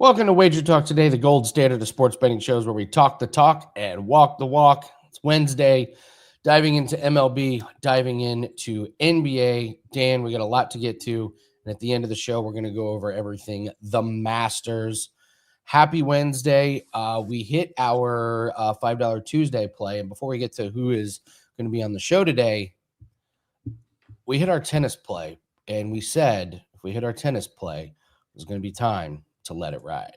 Welcome to WagerTalk Today, the gold standard of sports betting shows where we talk the talk and walk the walk. It's Wednesday, diving into MLB, diving into NBA. Dan, we got a lot to get to. And at the end of the show, we're going to go over everything the Masters. Happy Wednesday. We hit our $5 Tuesday play. And before we get to who is going to be on the show today, we hit our tennis play. And we said if we hit our tennis play, it was going to be time to let it ride.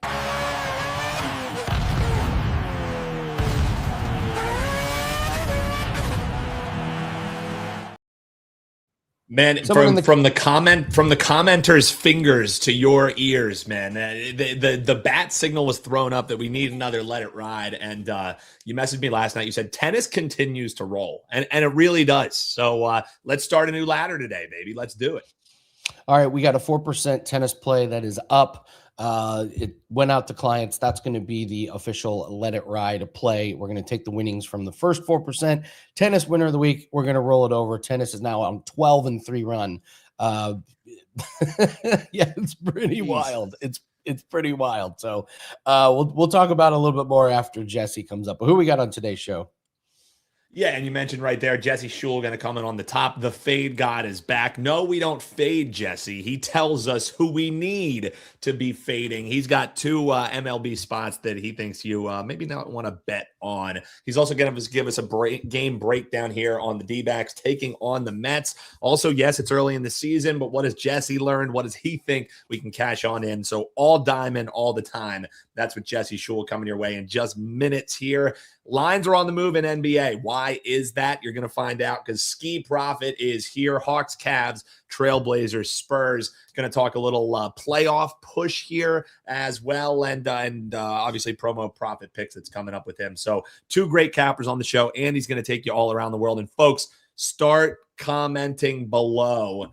Man, from the commenters' fingers to your ears, man. The bat signal was thrown up that we need another let it ride. And you messaged me last night. You said tennis continues to roll, and it really does. So let's start a new ladder today, baby. Let's do it. All right, we got a 4% tennis play that is up. It went out to clients. That's going to be the official let it ride play. We're going to take the winnings from the first 4%. Tennis winner of the week. We're going to roll it over. Tennis is now on 12-3 run. Yeah, it's pretty wild. It's pretty wild. So we'll talk about it a little bit more after Jesse comes up. But who we got on today's show? Yeah, and you mentioned right there, Jesse Schule going to come in on the top. The fade god is back. No, we don't fade Jesse. He tells us who we need to be fading. He's got two MLB spots that he thinks you maybe not want to bet on. He's also going to give us a game breakdown here on the D-backs taking on the Mets. Also, yes, it's early in the season, but what has Jesse learned? What does he think we can cash on in? So all diamond all the time. That's with Jesse Schule coming your way in just minutes here. Lines are on the move in NBA. Why is that? You're going to find out because Skee Profit is here. Hawks, Cavs, Trailblazers, Spurs. Going to talk a little playoff push here as well. And obviously promo profit picks that's coming up with him. So two great cappers on the show. And he's going to take you all around the world. And folks, start commenting below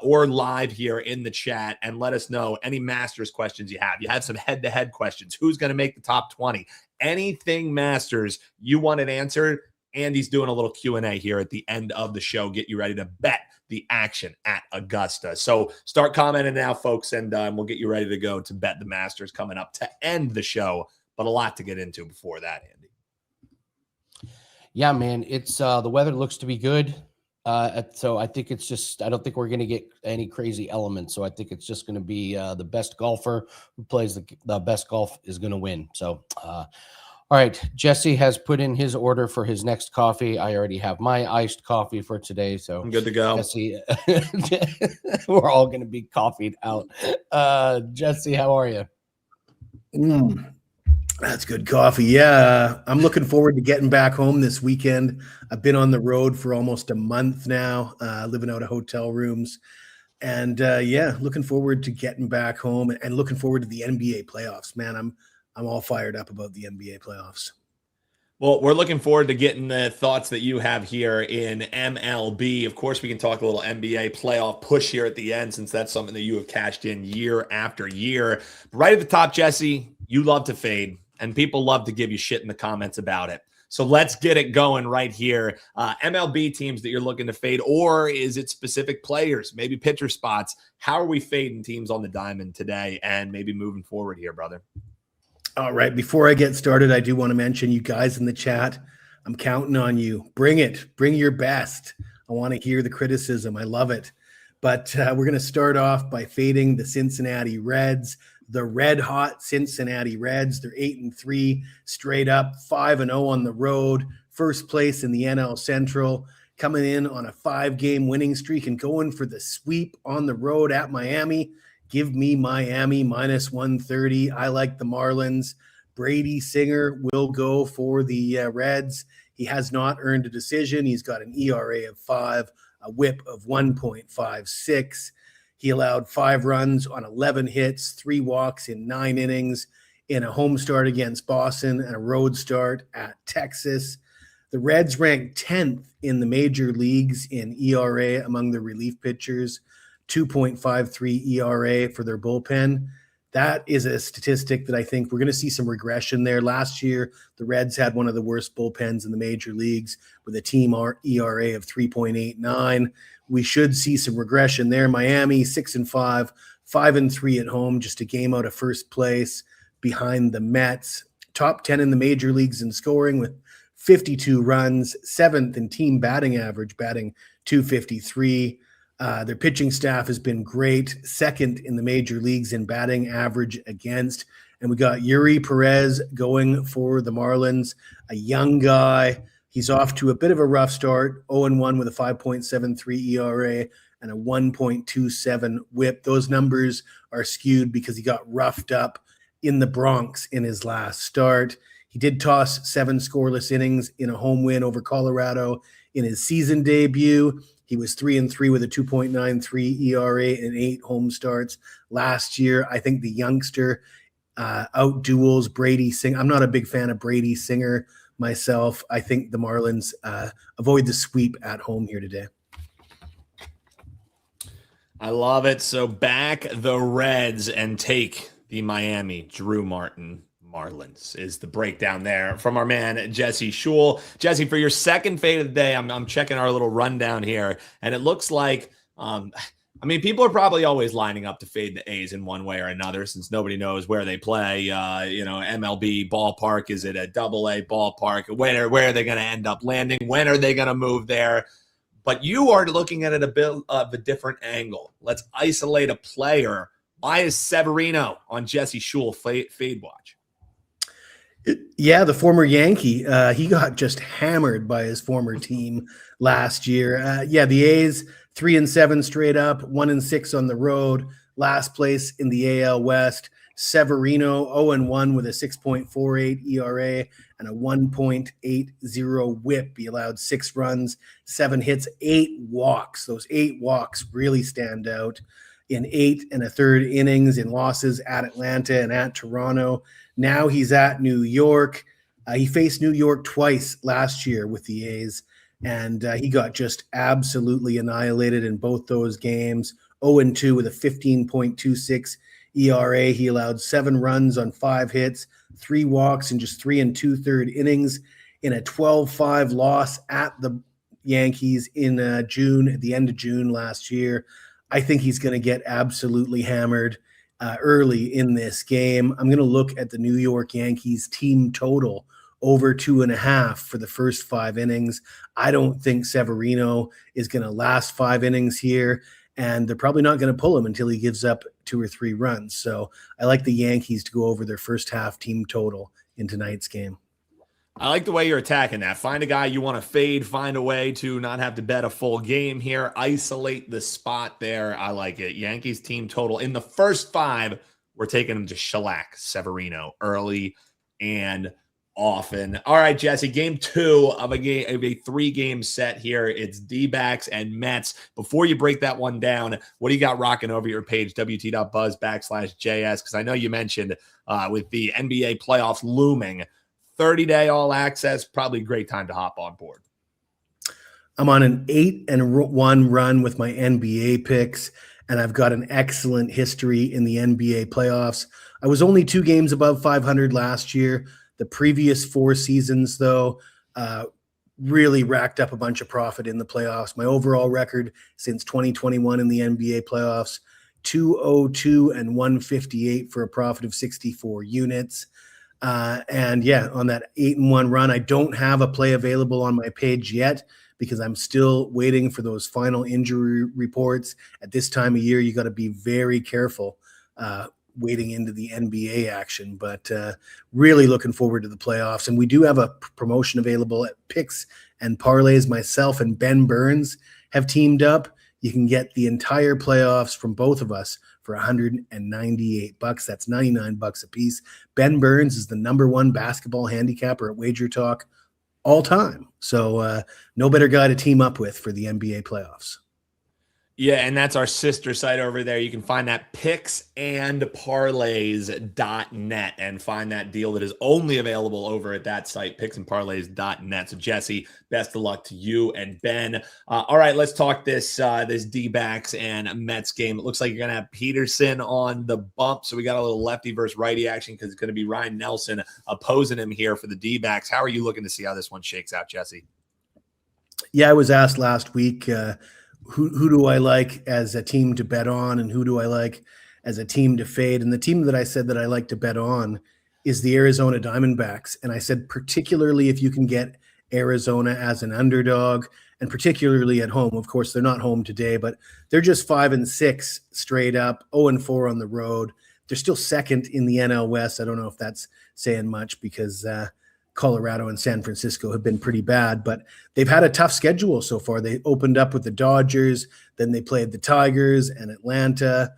or live here in the chat and let us know any Masters questions you have. You have some head-to-head questions. Who's going to make the top 20? Anything Masters you want it answered. Andy's doing a little Q&A here at the end of the show. Get you ready to bet the action at Augusta. So start commenting now, folks, and we'll get you ready to go to bet the Masters coming up to end the show. But a lot to get into before that, Andy. Yeah, man. It's the weather looks to be good. So I think it's just, I don't think we're going to get any crazy elements. So I think it's just going to be the best golfer who plays the best golf is going to win. So, all right, Jesse has put in his order for his next coffee. I already have my iced coffee for today. So I'm good to go. Jesse, we're all going to be coffeeed out. Jesse, how are you? That's good coffee. Yeah, I'm looking forward to getting back home this weekend. I've been on the road for almost a month now, living out of hotel rooms. And yeah, looking forward to getting back home and looking forward to the NBA playoffs. Man, I'm all fired up about the NBA playoffs. Well, we're looking forward to getting the thoughts that you have here in MLB. Of course, we can talk a little NBA playoff push here at the end, since that's something that you have cashed in year after year. Right at the top, Jesse, you love to fade, and people love to give you shit in the comments about it. So let's get it going right here. MLB teams that you're looking to fade, or is it specific players, maybe pitcher spots? How are we fading teams on the diamond today and maybe moving forward here, brother? All right. Before I get started, I do want to mention you guys in the chat. I'm counting on you. Bring it. Bring your best. I want to hear the criticism. I love it. But we're going to start off by fading the Cincinnati Reds, the red-hot Cincinnati Reds. They're 8-3 straight up, 5-0 on the road, first place in the NL Central, coming in on a 5-game winning streak and going for the sweep on the road at Miami. Give me Miami minus 130. I like the Marlins. Brady Singer will go for the Reds. He has not earned a decision. He's got an ERA of 5, a whip of 1.56. He allowed 5 runs on 11 hits, 3 walks in 9 innings in a home start against Boston and a road start at Texas. The Reds ranked 10th in the major leagues in ERA among the relief pitchers, 2.53 ERA for their bullpen. That is a statistic that I think we're going to see some regression there. Last year, the Reds had one of the worst bullpens in the major leagues with a team ERA of 3.89. We should see some regression there. Miami, 6-5, 5-3 at home, just a game out of first place behind the Mets. Top 10 in the major leagues in scoring with 52 runs, 7th in team batting average, batting .253. Their pitching staff has been great, 2nd in the major leagues in batting average against. And we got Yuri Perez going for the Marlins, a young guy. He's off to a bit of a rough start, 0-1 with a 5.73 ERA and a 1.27 whip. Those numbers are skewed because he got roughed up in the Bronx in his last start. He did toss 7 scoreless innings in a home win over Colorado in his season debut. He was 3-3 with a 2.93 ERA and 8 home starts last year. I think the youngster outduels Brady Singer. I'm not a big fan of Brady Singer myself. I think the Marlins avoid the sweep at home here today. I love it. So back the Reds and take the Miami Drew Martin Marlins is the breakdown there from our man, Jesse Schule. Jesse, for your second fade of the day, I'm checking our little rundown here, and it looks like, people are probably always lining up to fade the A's in one way or another since nobody knows where they play. MLB ballpark, is it a AA ballpark? Where are they going to end up landing? When are they going to move there? But you are looking at it a bit of a different angle. Let's isolate a player. Why is Severino on Jesse Schule fade watch? Yeah, the former Yankee. He got just hammered by his former team last year. The A's 3-7 straight up, 1-6 on the road, last place in the AL West. Severino 0-1 with a 6.48 ERA and a 1.80 whip. He allowed 6 runs, 7 hits, 8 walks. Those 8 walks really stand out in 8 1/3 innings in losses at Atlanta and at Toronto. Now he's at New York. He faced New York twice last year with the A's, and he got just absolutely annihilated in both those games. 0-2 with a 15.26 ERA. He allowed 7 runs on 5 hits, 3 walks in just 3 2/3 innings in a 12-5 loss at the Yankees in June, at the end of June last year. I think he's going to get absolutely hammered early in this game. I'm going to look at the New York Yankees team total over 2.5 for the first 5 innings. I don't think Severino is going to last 5 innings here, and they're probably not going to pull him until he gives up 2 or 3 runs. So I like the Yankees to go over their first half team total in tonight's game. I like the way you're attacking that. Find a guy you want to fade, find a way to not have to bet a full game here, isolate the spot there. I like it. Yankees team total in the first 5, we're taking them to shellac Severino early and often. All right, Jesse, game 2 of a 3-game set here. It's D-backs and Mets. Before you break that one down, what do you got rocking over your page, WT.buzz/JS? Because I know you mentioned with the NBA playoffs looming, 30-day all access, probably a great time to hop on board. I'm on an 8-1 run with my NBA picks, and I've got an excellent history in the NBA playoffs. I was only 2 games above 500 last year. The previous 4 seasons, though, really racked up a bunch of profit in the playoffs. My overall record since 2021 in the NBA playoffs, 202 and 158 for a profit of 64 units. On that 8-1 run, I don't have a play available on my page yet because I'm still waiting for those final injury reports. At this time of year, you got to be very careful wading into the NBA action, but really looking forward to the playoffs. And we do have a promotion available at Picks and Parlays. Myself and Ben Burns have teamed up. You can get the entire playoffs from both of us for $198. That's $99 a piece. Ben Burns is the #1 basketball handicapper at WagerTalk all time. So no better guy to team up with for the NBA playoffs. Yeah, and that's our sister site over there. You can find that picksandparlays.net and find that deal that is only available over at that site, picksandparlays.net. So, Jesse, best of luck to you and Ben. All right, let's talk this D-backs and Mets game. It looks like you're going to have Peterson on the bump, so we got a little lefty versus righty action because it's going to be Ryan Nelson opposing him here for the D-backs. How are you looking to see how this one shakes out, Jesse? Yeah, I was asked last week, who do I like as a team to bet on, and who do I like as a team to fade. And the team that I said that I like to bet on is the Arizona Diamondbacks. And I said, particularly if you can get Arizona as an underdog, and particularly at home. Of course, they're not home today, but they're just 5-6 straight up, 0-4 on the road. They're still second in the NL West. I don't know if that's saying much because Colorado and San Francisco have been pretty bad, but they've had a tough schedule so far. They opened up with the Dodgers, then they played the Tigers and Atlanta.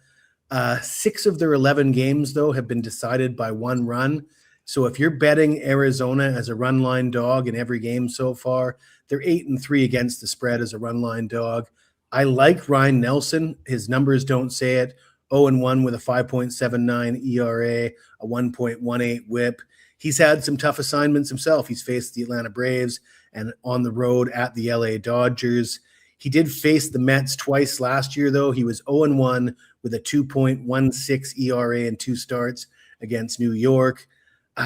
6 of their 11 games, though, have been decided by 1 run. So if you're betting Arizona as a run line dog in every game so far, they're 8-3 against the spread as a run line dog. I like Ryan Nelson. His numbers don't say it. 0-1 with a 5.79 ERA, a 1.18 whip. He's had some tough assignments himself. He's faced the Atlanta Braves and on the road at the LA Dodgers. He did face the Mets twice last year, though. He was 0-1 with a 2.16 ERA in 2 starts against New York.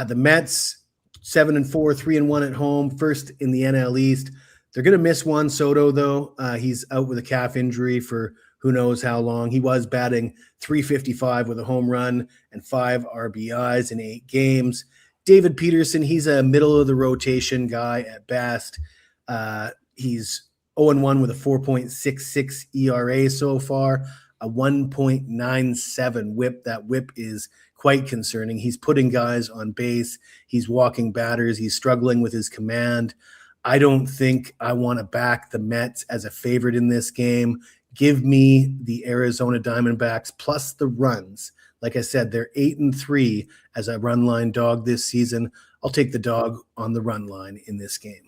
The Mets, 7-4, 3-1 at home, first in the NL East. They're going to miss Juan Soto, though. He's out with a calf injury for who knows how long. He was batting .355 with a home run and 5 RBIs in 8 games. David Peterson, he's a middle-of-the-rotation guy at best. He's 0-1 with a 4.66 ERA so far, a 1.97 whip. That whip is quite concerning. He's putting guys on base. He's walking batters. He's struggling with his command. I don't think I want to back the Mets as a favorite in this game. Give me the Arizona Diamondbacks plus the runs. Like I said, they're 8-3 as a run line dog this season. I'll take the dog on the run line in this game.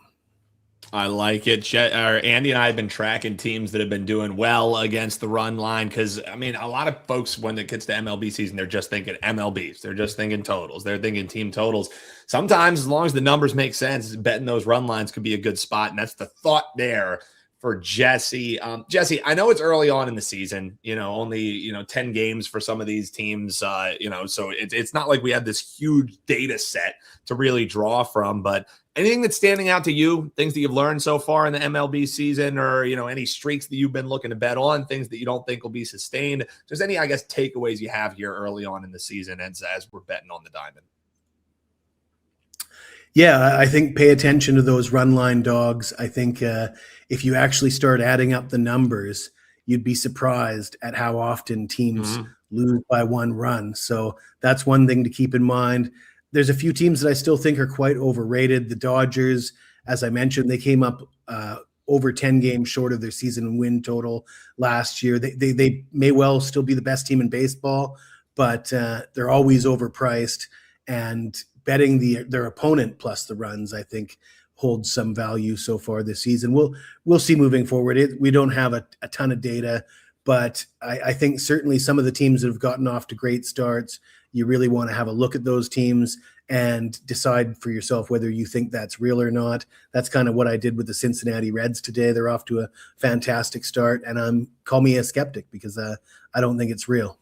I like it. Andy and I have been tracking teams that have been doing well against the run line because, I mean, a lot of folks, when it gets to MLB season, they're just thinking MLBs. They're just thinking totals. They're thinking team totals. Sometimes, as long as the numbers make sense, betting those run lines could be a good spot, and that's the thought there for Jesse. Jesse, I know it's early on in the season, only, 10 games for some of these teams, so it's not like we have this huge data set to really draw from, but anything that's standing out to you, things that you've learned so far in the MLB season or, any streaks that you've been looking to bet on, things that you don't think will be sustained, just any, I guess, takeaways you have here early on in the season as we're betting on the Diamond? Yeah, I think pay attention to those run line dogs. I think if you actually start adding up the numbers, you'd be surprised at how often teams lose by 1 run. So that's one thing to keep in mind. There's a few teams that I still think are quite overrated. The Dodgers, as I mentioned, they came up over 10 games short of their season win total last year. They may well still be the best team in baseball, but they're always overpriced. And betting their opponent plus the runs, I think, holds some value so far this season. We'll see moving forward. We don't have a ton of data, but I think certainly some of the teams that have gotten off to great starts, you really want to have a look at those teams and decide for yourself whether you think that's real or not. That's kind of what I did with the Cincinnati Reds today. They're off to a fantastic start, and call me a skeptic because I don't think it's real.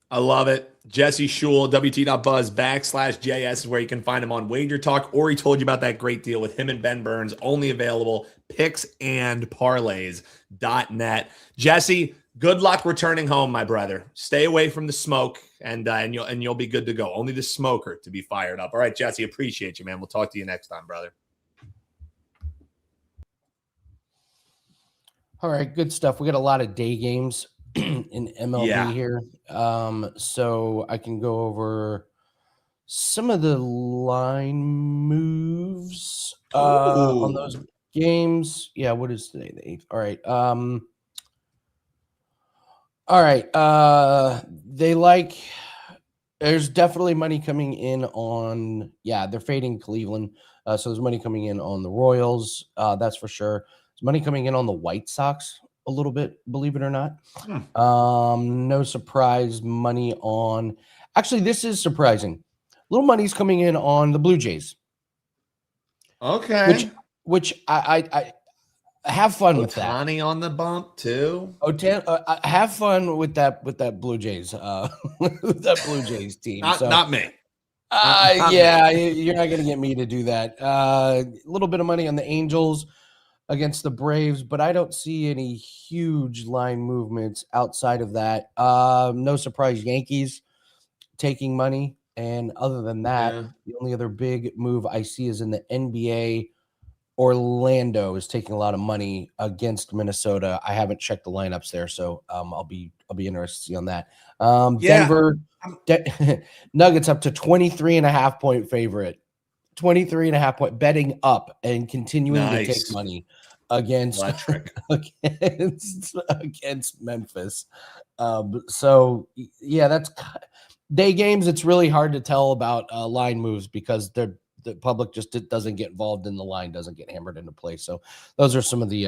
I love it. Jesse Schule, WT.buzz/JS is where you can find him on WagerTalk, or he told you about that great deal with him and Ben Burns, only available picksandparlays.net. Jesse, good luck returning home, my brother. Stay away from the smoke, and you'll be good to go. Only the smoker to be fired up. All right, Jesse, appreciate you, man. We'll talk to you next time, brother. All right, good stuff. We got a lot of day games in MLB here. So I can go over some of the line moves on those games. Yeah, what is today? The 8th. All right. There's definitely money coming in on, they're fading Cleveland. So there's money coming in on the Royals. That's for sure. There's money coming in on the White Sox a little bit, believe it or not. No surprise money on, actually, this is surprising. Little money's coming in on the Blue Jays. Okay. Which I have fun with that. Ohtani on the bump too. Have fun with that Blue Jays, with that Blue Jays team. Not me. You're not going to get me to do that. A little bit of money on the Angels. against the Braves, but I don't see any huge line movements outside of that. No surprise, Yankees taking money. And other than that, Yeah. the only other big move I see is in the NBA. Orlando is taking a lot of money against Minnesota. I haven't checked the lineups there, so I'll be interested to see on that. Yeah. Denver Nuggets up to 23.5 point favorite. 23.5 point betting up and continuing to take money against Electric. against Memphis. So yeah, that's day games. It's really hard to tell about line moves because the public just doesn't get involved in the line, doesn't get hammered into play. So those are some of the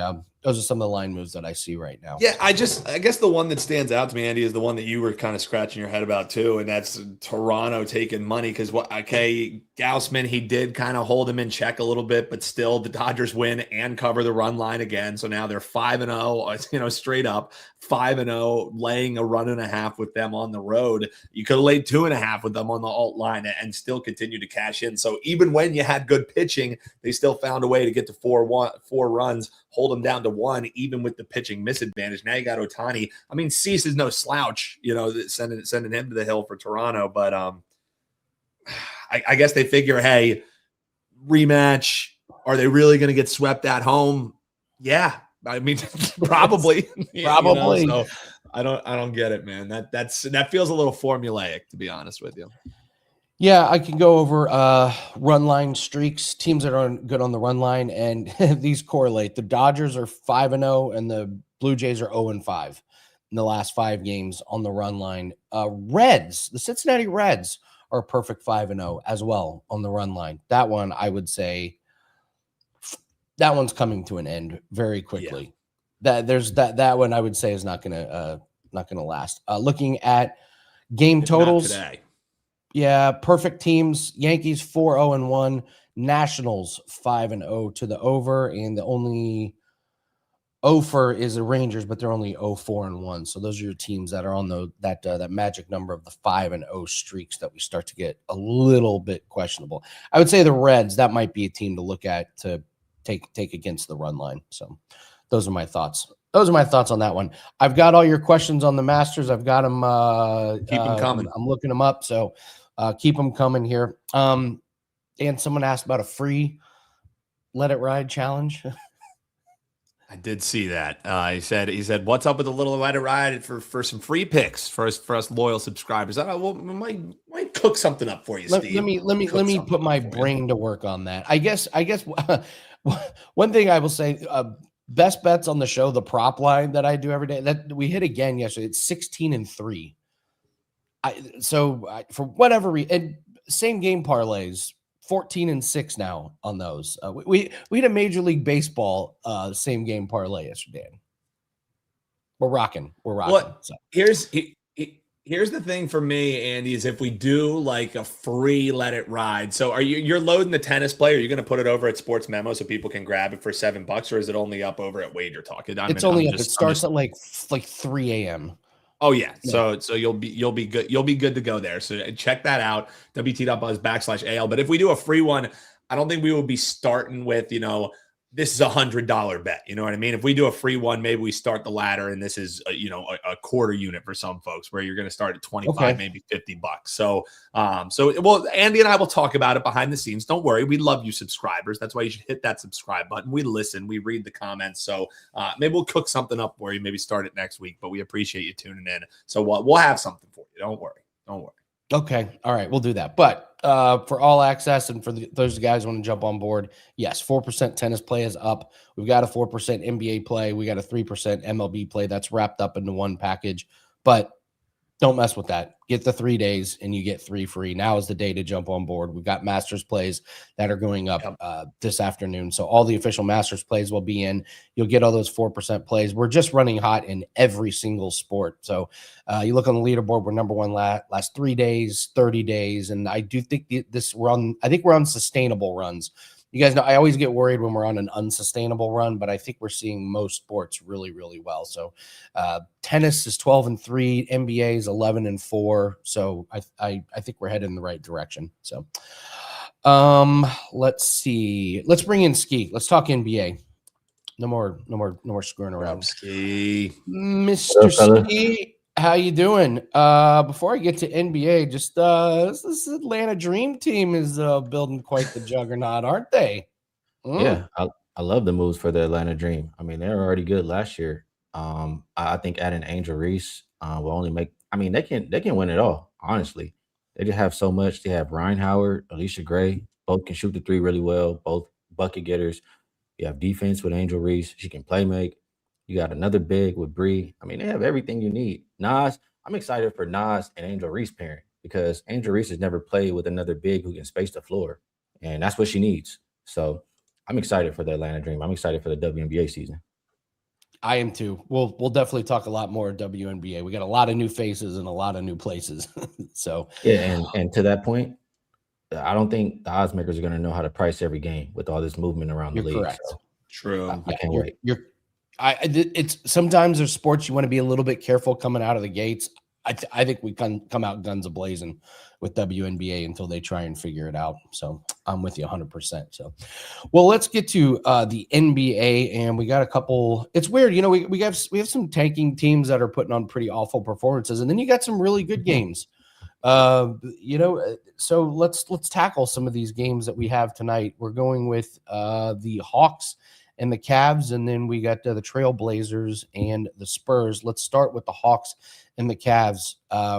line moves that I see right now. Yeah, I guess the one that stands out to me, Andy, is the one that you were kind of scratching your head about too, and that's Toronto taking money because Gaussman, he did kind of hold him in check a little bit, but still the Dodgers win and cover the run line again. So now they're 5-0, straight up 5-0, laying a 1.5 with them on the road. You could have laid 2.5 with them on the alt line and still continue to cash in. So even when you had good pitching, they still found a way to get to 4 runs, hold them down to 1, even with the pitching misadvantage. Now you got Ohtani. I mean, Cease is no slouch, sending him to the hill for Toronto. But I guess they figure, hey, rematch. Are they really going to get swept at home? Yeah, I mean, probably. Probably. So I don't get it, man. That feels a little formulaic, to be honest with you. Yeah, I can go over run line streaks, teams that are good on the run line, and these correlate. The Dodgers are 5-0, and the Blue Jays are 0-5 in the last 5 games on the run line. The Cincinnati Reds are a perfect 5-0 as well on the run line. That one, I would say, that one's coming to an end very quickly. Yeah. That one I would say is not gonna last. Looking at game totals today. Yeah, perfect teams. Yankees 4-0-1, Nationals 5-0 to the over, and the only over is the Rangers, but they're only 0-4-1. So those are your teams that are on that magic number of the 5-0 streaks that we start to get a little bit questionable. I would say the Reds, that might be a team to look at to take against the run line. So those are my thoughts. Those are my thoughts on that one. I've got all your questions on the Masters. I've got them. Keep them coming. I'm looking them up. So keep them coming here. And someone asked about a free Let It Ride challenge. I did see that. He said, "What's up with the little Let It Ride for some free picks for us loyal subscribers?" We might cook something up for you, Steve. Let me put my brain to work on that. I guess one thing I will say. Best bets on the show, the prop line that I do every day, that we hit again yesterday. It's 16-3. For whatever reason, and same game parlays, 14-6 now on those. We had a Major League Baseball same game parlay yesterday. We're rocking. Well, so. Here's the thing for me, Andy, is if we do like a free Let It Ride. So you're loading the tennis play? Are you going to put it over at Sports Memo so people can grab it for $7, or is it only up over at WagerTalk? It's only up. It starts at like 3 a.m. Oh yeah. So you'll be good. You'll be good to go there. So check that out. WT.buzz/AL. But if we do a free one, I don't think we will be starting with, this is $100 bet. You know what I mean? If we do a free one, maybe we start the ladder and this is, a quarter unit for some folks where you're going to start at 25, maybe $50. So Andy and I will talk about it behind the scenes. Don't worry. We love you subscribers. That's why you should hit that subscribe button. We listen, we read the comments. So maybe we'll cook something up for you, maybe start it next week, but we appreciate you tuning in. So we'll have something for you. Don't worry. Okay. All right. We'll do that. But for all access and for those guys who want to jump on board, yes, 4% tennis play is up. We've got a 4% NBA play. We got a 3% MLB play. That's wrapped up into one package. But don't mess with that. Get the 3 days and you get 3 free. Now is the day to jump on board. We've got Masters plays that are going up this afternoon. So all the official Masters plays will be in. You'll get all those 4% plays. We're just running hot in every single sport. So you look on the leaderboard, we're number one last 3 days, 30 days. And I do think I think we're on sustainable runs. You guys know I always get worried when we're on an unsustainable run, but I think we're seeing most sports really, really well. So tennis is 12-3, NBA is 11-4. So I think we're headed in the right direction. So let's see. Let's bring in Skee. Let's talk NBA. No more screwing around. Skee. Mr. fella? Skee, how you doing? Before I get to NBA, just this Atlanta Dream team is building quite the juggernaut, aren't they? Yeah, I love the moves for the Atlanta Dream. I mean, they were already good last year. I think adding Angel Reese will only make. I mean, they can win it all. Honestly, they just have so much. They have Ryan Howard, Alicia Gray, both can shoot the three really well. Both bucket getters. You have defense with Angel Reese. She can play make. You got another big with Bree. I mean, they have everything you need. Nas, I'm excited for Nas and Angel Reese pairing because Angel Reese has never played with another big who can space the floor, and that's what she needs. So I'm excited for the Atlanta Dream. I'm excited for the WNBA season. I am too. We'll definitely talk a lot more WNBA. We got a lot of new faces and a lot of new places. So Yeah, and to that point, I don't think the odds makers are going to know how to price every game with all this movement around the you're league. correct. So True. I can't wait. It's sometimes there's sports you want to be a little bit careful coming out of the gates. I think we can come out guns a-blazing with WNBA until they try and figure it out. So I'm with you 100%. So, well, let's get to the NBA, and we got a couple. It's weird, we have some tanking teams that are putting on pretty awful performances, and then you got some really good games. So let's tackle some of these games that we have tonight. We're going with the Hawks and the Cavs, and then we got the Trailblazers and the Spurs. Let's start with the Hawks and the Cavs.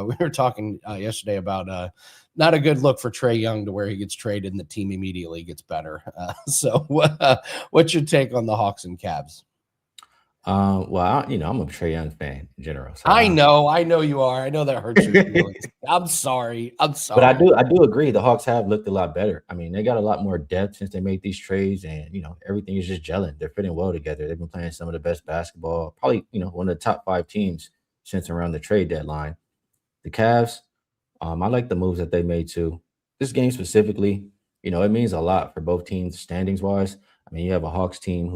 We were talking yesterday about not a good look for Trae Young to where he gets traded and the team immediately gets better. So what's your take on the Hawks and Cavs? Well, I'm a Trae Young fan in general. So I know you are. I know that hurts your feelings. I'm sorry. But I do agree. The Hawks have looked a lot better. I mean, they got a lot more depth since they made these trades, and everything is just gelling. They're fitting well together. They've been playing some of the best basketball, probably one of the top 5 teams since around the trade deadline. The Cavs, I like the moves that they made too. This game specifically, it means a lot for both teams standings wise. I mean, you have a Hawks team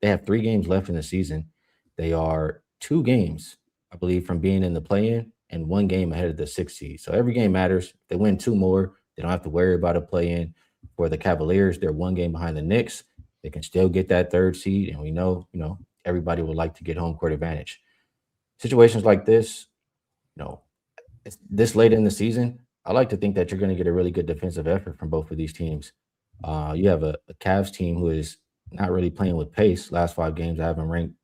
they have 3 games left in the season. They are 2 games, I believe, from being in the play-in and 1 game ahead of the 6th seed. So every game matters. If they win 2 more, they don't have to worry about a play-in. For the Cavaliers, they're 1 game behind the Knicks. They can still get that 3rd seed, and we know, everybody would like to get home court advantage. Situations like this, it's this late in the season, I like to think that you're going to get a really good defensive effort from both of these teams. You have a Cavs team who is not really playing with pace. Last 5 games, I have them ranked,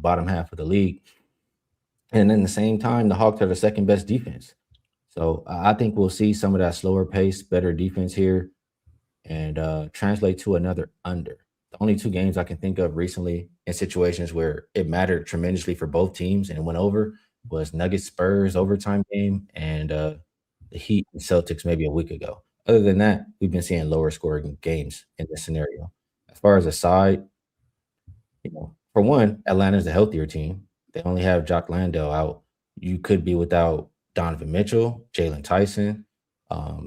bottom half of the league. And in the same time, the Hawks are the 2nd best defense. So I think we'll see some of that slower pace, better defense here, and translate to another under. The only 2 games I can think of recently in situations where it mattered tremendously for both teams and it went over was Nuggets Spurs overtime game and the Heat and Celtics maybe a week ago. Other than that, we've been seeing lower scoring games in this scenario. As far as a side, for one, Atlanta's the healthier team. They only have Jock Landale out. You could be without Donovan Mitchell, Jalen Tyson,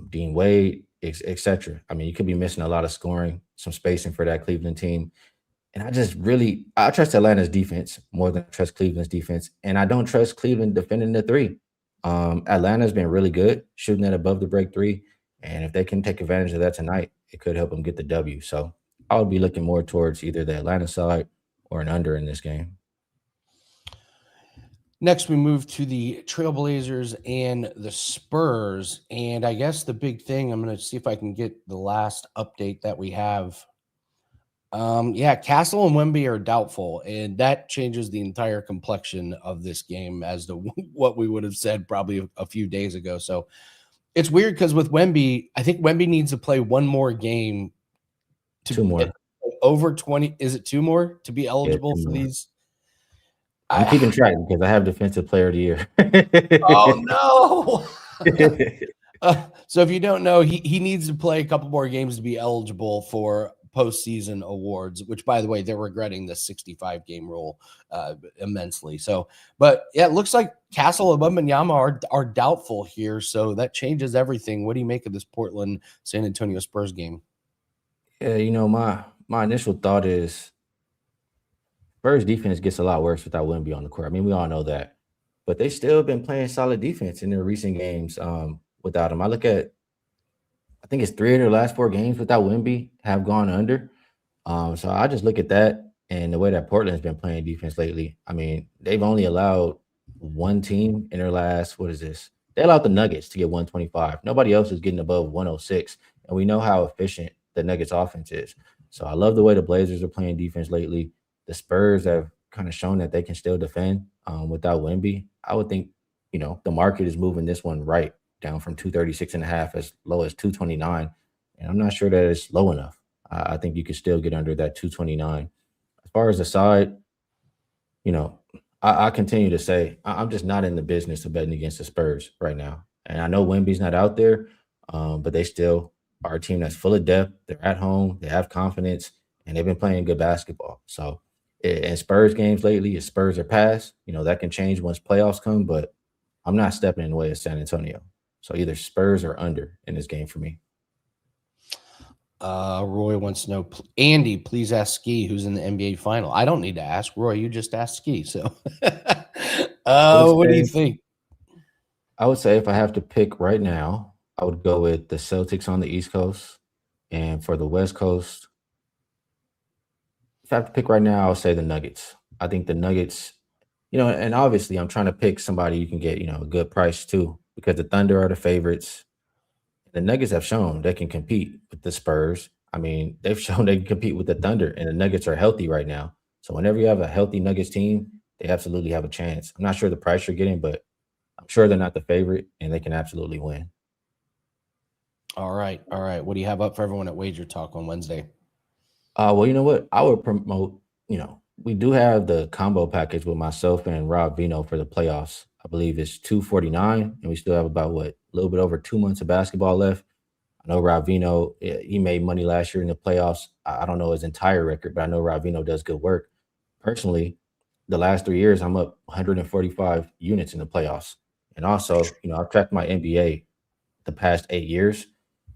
Dean Wade, etc. I mean, you could be missing a lot of scoring, some spacing for that Cleveland team. And I trust Atlanta's defense more than I trust Cleveland's defense. And I don't trust Cleveland defending the 3. Atlanta's been really good shooting that above the break 3. And if they can take advantage of that tonight, it could help them get the W. So I would be looking more towards either the Atlanta side or an under in this game. Next, we move to the Trailblazers and the Spurs. And I guess the big thing, I'm going to see if I can get the last update that we have. Castle and Wemby are doubtful, and that changes the entire complexion of this game as to what we would have said probably a few days ago. So it's weird because with Wemby, I think Wemby needs to play 1 more game to 2 more. Over 20. Is it 2 more to be eligible for more. these? I'm keeping track because I have Defensive Player of the Year. Oh, no. So if you don't know, he needs to play a couple more games to be eligible for postseason awards, which, by the way, they're regretting the 65-game rule immensely. So, but yeah, it looks like Castle and Wembanyama are doubtful here. So that changes everything. What do you make of this Portland San Antonio Spurs game? Yeah, my initial thought is Spurs defense gets a lot worse without Wemby on the court. I mean, we all know that, but they still been playing solid defense in their recent games without him. I think it's 3 of their last 4 games without Wemby have gone under. So I just look at that and the way that Portland's been playing defense lately, I mean, they've only allowed one team in their last, what is this? They allowed the Nuggets to get 125. Nobody else is getting above 106. And we know how efficient the Nuggets offense is. So I love the way the Blazers are playing defense lately. The Spurs have kind of shown that they can still defend without Wemby. I would think, the market is moving this one right down from 236.5 as low as 229. And I'm not sure that it's low enough. I think you could still get under that 229. As far as the side, I continue to say I'm just not in the business of betting against the Spurs right now. And I know Wemby's not out there, but they still are a team that's full of depth. They're at home. They have confidence, and they've been playing good basketball. So in Spurs games lately, if Spurs are past, that can change once playoffs come, but I'm not stepping in the way of San Antonio. So either Spurs or under in this game for me. Roy wants to know, Andy, please ask Skee who's in the NBA final. I don't need to ask Roy. You just asked Skee. So what do you think? I would say if I have to pick right now, I would go with the Celtics on the East Coast. And for the West Coast, if I have to pick right now, I'll say the Nuggets. I think the Nuggets, and obviously I'm trying to pick somebody you can get, a good price too, because the Thunder are the favorites. The Nuggets have shown they can compete with the Spurs. I mean, they've shown they can compete with the Thunder, and the Nuggets are healthy right now. So whenever you have a healthy Nuggets team, they absolutely have a chance. I'm not sure the price you're getting, but I'm sure they're not the favorite, and they can absolutely win. All right. What do you have up for everyone at WagerTalk on Wednesday? Well, you know what? I would promote, we do have the combo package with myself and Rob Vino for the playoffs. I believe it's $249, and we still have about, a little bit over 2 months of basketball left. I know Rob Vino, he made money last year in the playoffs. I don't know his entire record, but I know Rob Vino does good work. Personally, the last 3 years, I'm up 145 units in the playoffs. And also, I've tracked my NBA the past 8 years.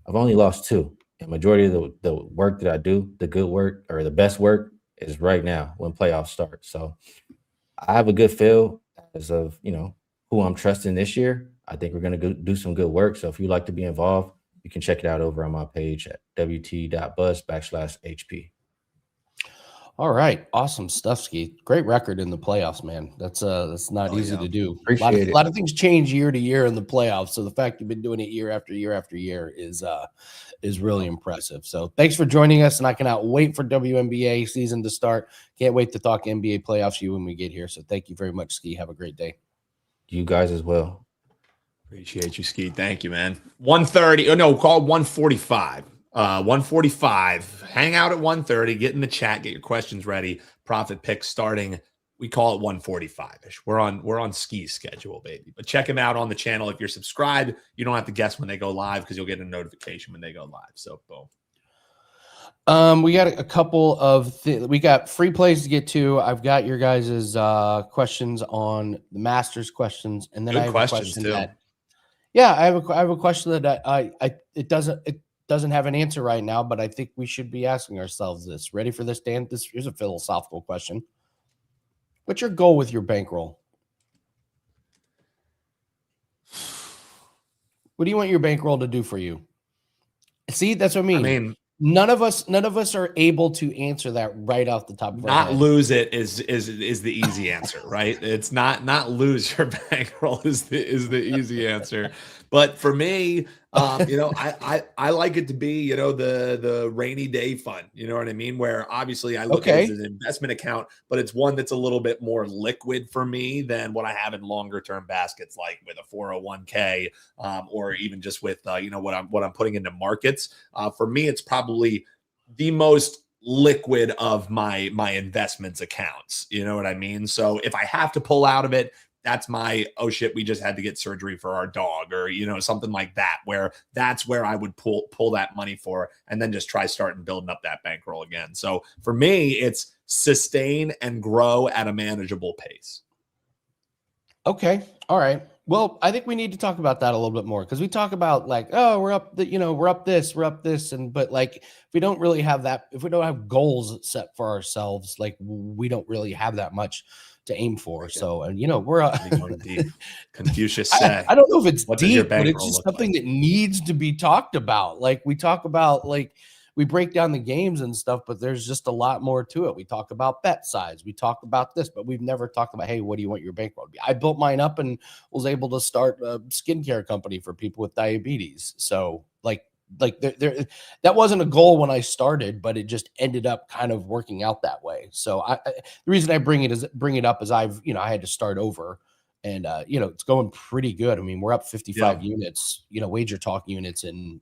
I've only lost 2. And majority of the work that I do, the good work or the best work, is right now when playoffs start. So I have a good feel as of, who I'm trusting this year. I think we're going to do some good work. So if you'd like to be involved, you can check it out over on my page at wt.buzz/HP. All right. Awesome stuff, Skee. Great record in the playoffs, man. That's not easy to do. Appreciate it. A lot of things change year to year in the playoffs. So the fact you've been doing it year after year after year is really impressive. So thanks for joining us, and I cannot wait for WNBA season to start. Can't wait to talk NBA playoffs to you when we get here. So thank you very much, Skee. Have a great day. You guys as well. Appreciate you, Skee. Thank you, man. 1:30. Oh no, call 1:45. 1:45. Hang out at 1:30. Get in the chat. Get your questions ready. Profit picks starting. We call it 1:45-ish. We're on Skee's schedule, baby. But check him out on the channel. If you're subscribed, you don't have to guess when they go live because you'll get a notification when they go live. So boom. We got a couple of we got free plays to get to. I've got your guys' questions on the Masters questions, and then Good I have questions a question too. I have a question that it doesn't have an answer right now, but I think we should be asking ourselves this. Ready for this, Dan? This is a philosophical question. What's your goal with your bankroll? What do you want your bankroll to do for you? See, that's what I mean. None of us are able to answer that right off the top of our head. Not lose it is the easy answer, right? It's not lose your bankroll is the easy answer. But for me, I like it to be, the rainy day fund. You know what I mean? Where obviously I look at it as an investment account, but it's one that's a little bit more liquid for me than what I have in longer term baskets, like with a 401k, or even just with what I'm putting into markets. For me, it's probably the most liquid of my investments accounts. You know what I mean? So if I have to pull out of it, that's my, oh shit, we just had to get surgery for our dog, or, something like that, where that's where I would pull that money for, and then just try starting building up that bankroll again. So for me, it's sustain and grow at a manageable pace. Okay. All right. Well, I think we need to talk about that a little bit more, because we talk about like, oh, we're up this, but like, if we don't really have that, if we don't have goals set for ourselves, like we don't really have that much to aim for. So, and we're deep. Confucius said, I don't know if it's what deep, but it's just something that needs to be talked about. Like we talk about, like we break down the games and stuff, but there's just a lot more to it. We talk about bet size, we talk about this, but we've never talked about, hey, what do you want your bankroll to be? I built mine up and was able to start a skincare company for people with diabetes. So like there that wasn't a goal when I started, but it just ended up kind of working out that way. So the reason I bring it up is I had to start over, and it's going pretty good. I mean, we're up 55 units, WagerTalk units in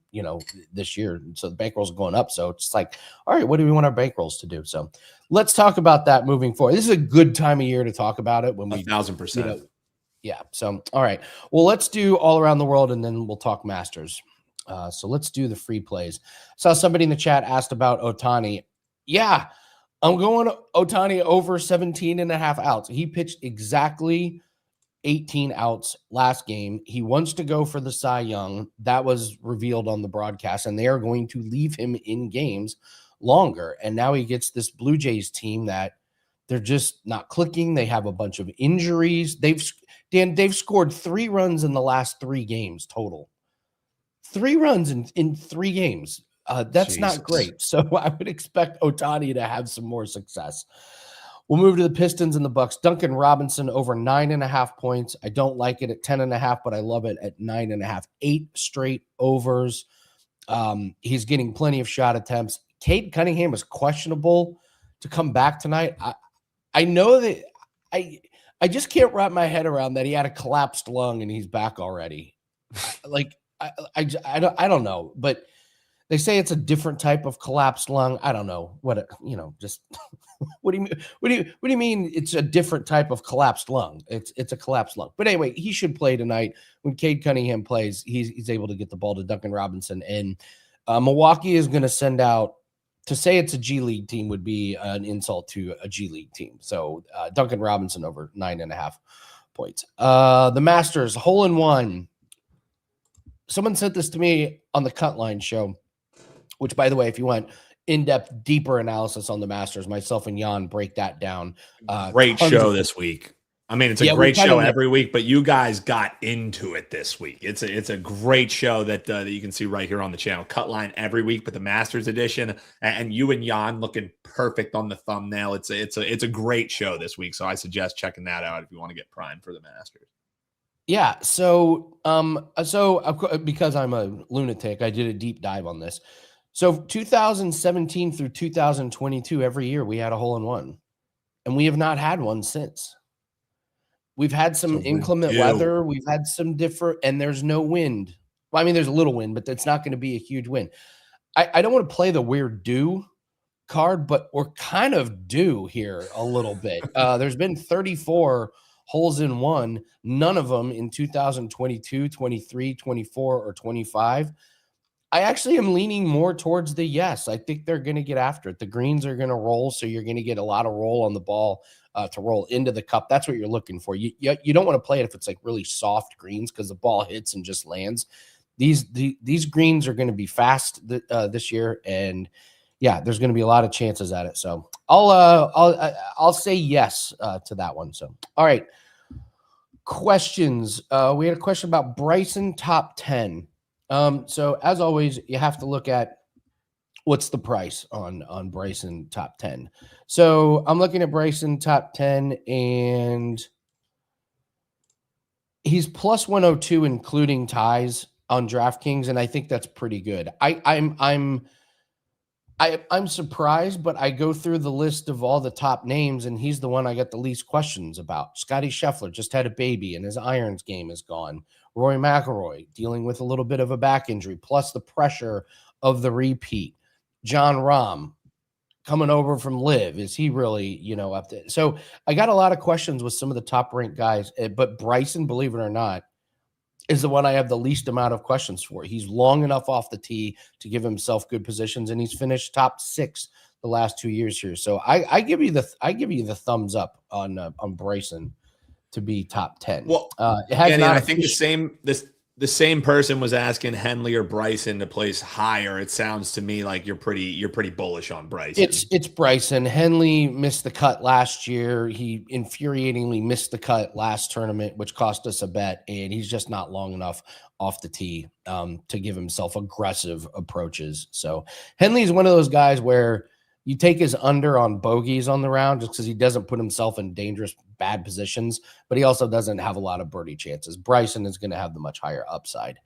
this year, so the bankrolls are going up. So it's like, all right, what do we want our bankrolls to do? So let's talk about that moving forward. This is a good time of year to talk about it when we 1,000%. Yeah. So all right, well, let's do all around the world, and then we'll talk Masters. So let's do the free plays. Saw somebody in the chat asked about Ohtani. Yeah, I'm going Ohtani over 17.5 outs. He pitched exactly 18 outs last game. He wants to go for the Cy Young. That was revealed on the broadcast, and they are going to leave him in games longer. And now he gets this Blue Jays team that they're just not clicking. They have a bunch of injuries. They've scored 3 runs in the last 3 games total. 3 runs in 3 games. That's not great. So I would expect Ohtani to have some more success. We'll move to the Pistons and the Bucks. Duncan Robinson over 9.5 points. I don't like it at 10.5, but I love it at 9.5. 8 straight overs. He's getting plenty of shot attempts. Cade Cunningham is questionable to come back tonight. I know that I just can't wrap my head around that he had a collapsed lung and he's back already. I don't know, but they say it's a different type of collapsed lung. I don't know what just what do you mean it's a different type of collapsed lung? It's a collapsed lung. But anyway, he should play tonight. When Cade Cunningham plays, he's able to get the ball to Duncan Robinson, and Milwaukee is going to send out. To say it's a G League team would be an insult to a G League team. So Duncan Robinson over 9.5 points. The Masters hole in one. Someone sent this to me on the Cut Line show, which, by the way, if you want in-depth, deeper analysis on the Masters, myself and Jan break that down. Great show this week. I mean, it's a great show every week, but you guys got into it this week. It's a great show that you can see right here on the channel. Cut Line every week, but the Masters edition, and you and Jan looking perfect on the thumbnail. It's a great show this week, so I suggest checking that out if you want to get primed for the Masters. Yeah. So because I'm a lunatic, I did a deep dive on this. So 2017 through 2022, every year we had a hole in one, and we have not had one since. We've had some inclement weather. We've had some different, and there's no wind. Well, I mean, there's a little wind, but it's not going to be a huge wind. I don't want to play the weird due card, but we're kind of due here a little bit. There's been 34 holes in one, none of them in 2022, 23, 24, or 25. I actually am leaning more towards the yes. I think they're going to get after it. The greens are going to roll, so you're going to get a lot of roll on the ball to roll into the cup. That's what you're looking for. You don't want to play it if it's like really soft greens because the ball hits and just lands. These greens are going to be fast this year, and yeah, there's going to be a lot of chances at it. So I'll say yes to that one. So all right, questions. We had a question about Bryson top 10. So as always, you have to look at what's the price on Bryson top 10. So I'm looking at Bryson top 10, and he's plus 102, including ties on DraftKings, and I think that's pretty good. I'm surprised, but I go through the list of all the top names, and he's the one I got the least questions about. Scotty Scheffler just had a baby, and his irons game is gone. Rory McIlroy dealing with a little bit of a back injury, plus the pressure of the repeat. John Rahm coming over from Live. Is he really, up there? So I got a lot of questions with some of the top ranked guys, but Bryson, believe it or not, is the one I have the least amount of questions for. He's long enough off the tee to give himself good positions, and he's finished top 6 the last 2 years here. So I give you the thumbs up on Bryson to be top 10. Well, it has and not. I think the The same person was asking Henley or Bryson to place higher. It sounds to me like you're pretty bullish on Bryson. It's Bryson. Henley missed the cut last year. He infuriatingly missed the cut last tournament, which cost us a bet, and he's just not long enough off the tee to give himself aggressive approaches. So Henley is one of those guys where you take his under on bogeys on the round just because he doesn't put himself in dangerous, bad positions, but he also doesn't have a lot of birdie chances. Bryson is going to have the much higher upside.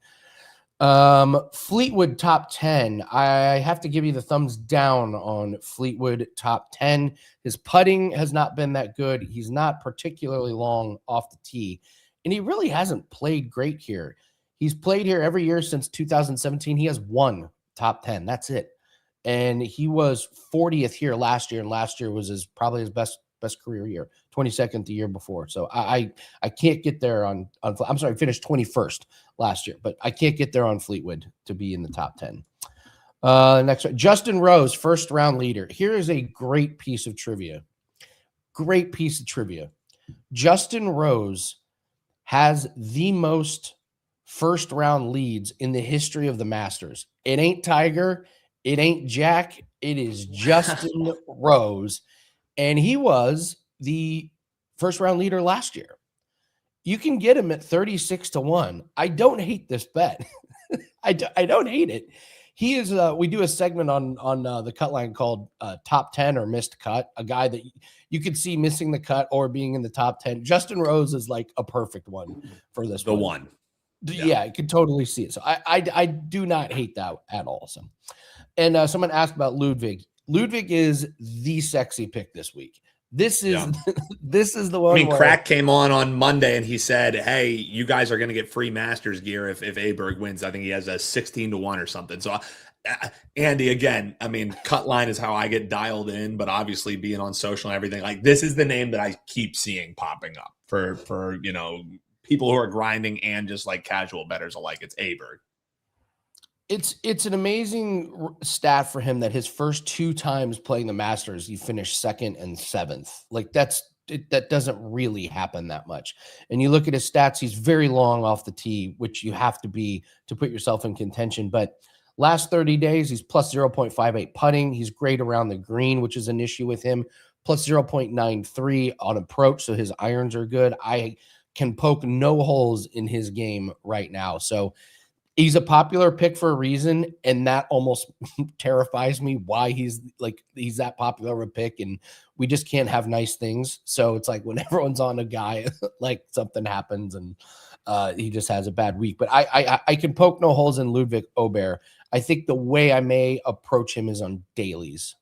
Fleetwood top 10. I have to give you the thumbs down on Fleetwood top 10. His putting has not been that good. He's not particularly long off the tee, and he really hasn't played great here. He's played here every year since 2017. He has one top 10. That's it. And he was 40th here last year, and last year was probably his best career year, 22nd the year before. So I can't get there on I'm sorry, finished 21st last year, but I can't get there on Fleetwood to be in the top 10. Next one, Justin Rose, first round leader. Here is a great piece of trivia. Justin Rose has the most first round leads in the history of the Masters. It ain't Tiger. It ain't Jack. It is Justin Rose. And he was the first round leader last year. You can get him at 36-1. I don't hate this bet. I don't hate it. He is, we do a segment on the cut line called top 10 or missed cut, a guy that you could see missing the cut or being in the top 10. Justin Rose is like a perfect one for this. The one. Yeah, I could totally see it. So I do not hate that at all. So, and someone asked about Ludwig. Ludwig is the sexy pick this week. This is this is the one. I mean, Crack came on Monday and he said, "Hey, you guys are going to get free Masters gear if Aberg wins." I think he has a 16-1 or something. So, Andy, again, I mean, cut line is how I get dialed in, but obviously being on social and everything, like this is the name that I keep seeing popping up for people who are grinding and just like casual bettors alike. It's Aberg. It's an amazing stat for him that his first two times playing the Masters, he finished 2nd and 7th. Like that doesn't really happen that much. And you look at his stats, he's very long off the tee, which you have to be to put yourself in contention. But last 30 days, he's plus 0.58 putting. He's great around the green, which is an issue with him. Plus 0.93 on approach, so his irons are good. I can poke no holes in his game right now. So he's a popular pick for a reason, and that almost terrifies me why he's that popular of a pick, and we just can't have nice things. So it's like when everyone's on a guy, like something happens and he just has a bad week. But I can poke no holes in Ludwig Aberg. I think the way I may approach him is on dailies.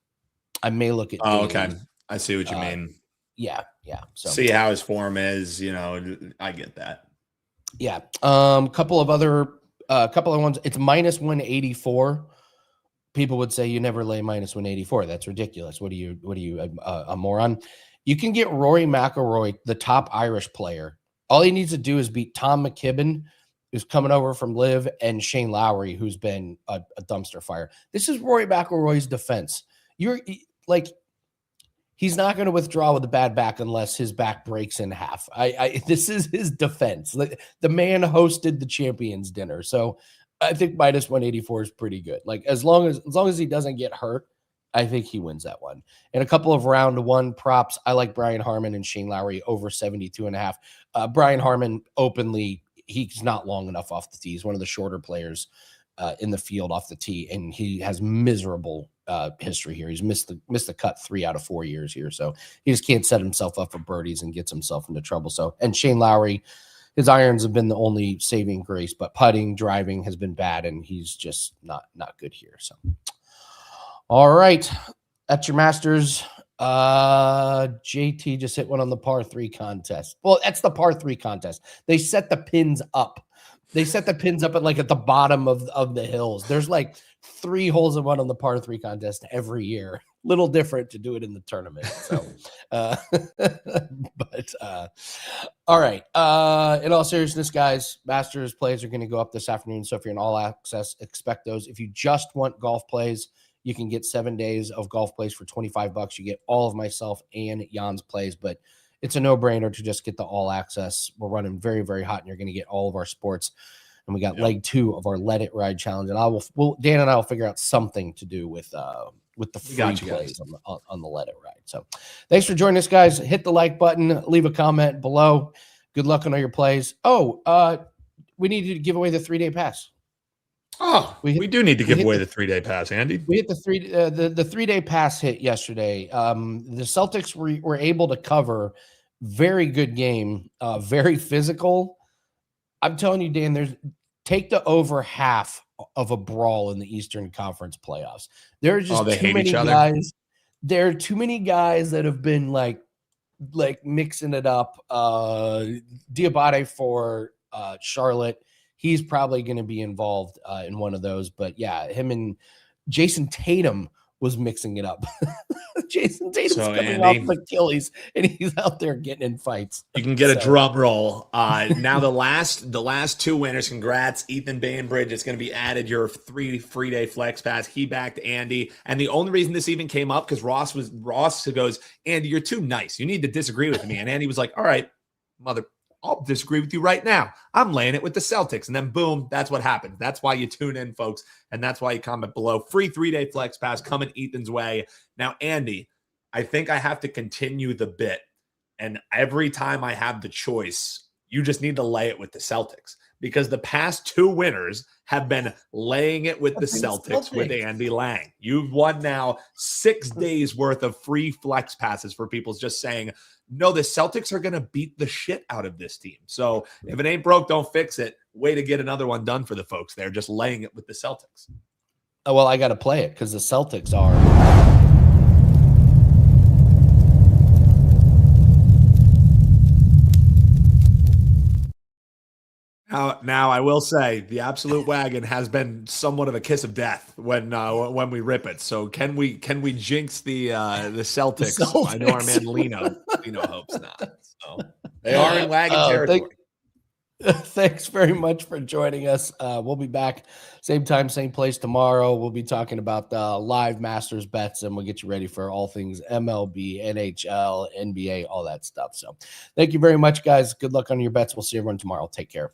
I may look at dailies. Okay. I see what you mean. Yeah. So see how his form is, I get that. Yeah. Couple of ones. It's minus 184. People would say you never lay minus 184. That's ridiculous. What are you a moron? You can get Rory McIlroy, the top Irish player. All he needs to do is beat Tom McKibben, who's coming over from Live, and Shane Lowry, who's been a dumpster fire. This is Rory McIlroy's defense. He's not going to withdraw with a bad back unless his back breaks in half. This is his defense. The man hosted the champions dinner. So I think minus 184 is pretty good. Like as long as he doesn't get hurt, I think he wins that one. And a couple of round one props. I like Brian Harman and Shane Lowry over 72.5. Brian Harman openly, he's not long enough off the tee. He's one of the shorter players in the field off the tee, and he has miserable history here. He's missed the cut 3 out of 4 years here. So he just can't set himself up for birdies and gets himself into trouble. So, and Shane Lowry, his irons have been the only saving grace, but putting, driving has been bad, and he's just not good here. So, all right, that's your Masters. JT just hit one on the par 3 contest. Well, that's the par 3 contest. They set the pins up. They set the pins up at the bottom of the hills. There's like 3 holes in one on the par 3 contest every year. Little different to do it in the tournament. So, all right. In all seriousness, guys, Masters plays are going to go up this afternoon. So if you're in all access, expect those. If you just want golf plays, you can get 7 days of golf plays for $25. You get all of myself and Jan's plays, but it's a no-brainer to just get the all access. We're running very, very hot, and you're going to get all of our sports and we got leg 2 of our Let It Ride challenge. And Dan and I will figure out something to do with the free plays on the Let It Ride. So thanks for joining us, guys. Hit the like button, leave a comment below. Good luck on all your plays. We need to give away the 3-day pass. Oh, we do need to give away the 3-day pass, Andy. We hit the 3-day pass hit yesterday. The Celtics were able to cover. Very good game, very physical. I'm telling you, Dan, take the over half of a brawl in the Eastern Conference playoffs. There are just too many guys. There are too many guys that have been like mixing it up. Diabate for Charlotte. He's probably going to be involved in one of those. But yeah, him and Jason Tatum was mixing it up. Jason Tatum's coming off of Achilles, and he's out there getting in fights. You can get a drum roll. Now the last 2 winners. Congrats, Ethan Bainbridge. It's going to be added your 3 free day flex pass. He backed Andy, and the only reason this even came up because Ross goes, Andy, you're too nice. You need to disagree with me. And Andy was like, all right, I'll disagree with you right now. I'm laying it with the Celtics. And then boom, that's what happened. That's why you tune in, folks. And that's why you comment below. Free 3-day flex pass coming Ethan's way. Now, Andy, I think I have to continue the bit. And every time I have the choice, you just need to lay it with the Celtics. Because the past 2 winners have been laying it with the Celtics with Andy Lang. You've won now 6 days worth of free flex passes for people just saying, no, the Celtics are going to beat the shit out of this team. So if it ain't broke, don't fix it. Way to get another one done for the folks there, just laying it with the Celtics. Oh, well, I got to play it because the Celtics are. Now, I will say the absolute wagon has been somewhat of a kiss of death when we rip it. So can we jinx the Celtics? I know our man Lino hopes not. So they are in wagon territory. Thanks very much for joining us. We'll be back same time, same place tomorrow. We'll be talking about the live Masters bets, and we'll get you ready for all things MLB, NHL, NBA, all that stuff. So thank you very much, guys. Good luck on your bets. We'll see everyone tomorrow. Take care.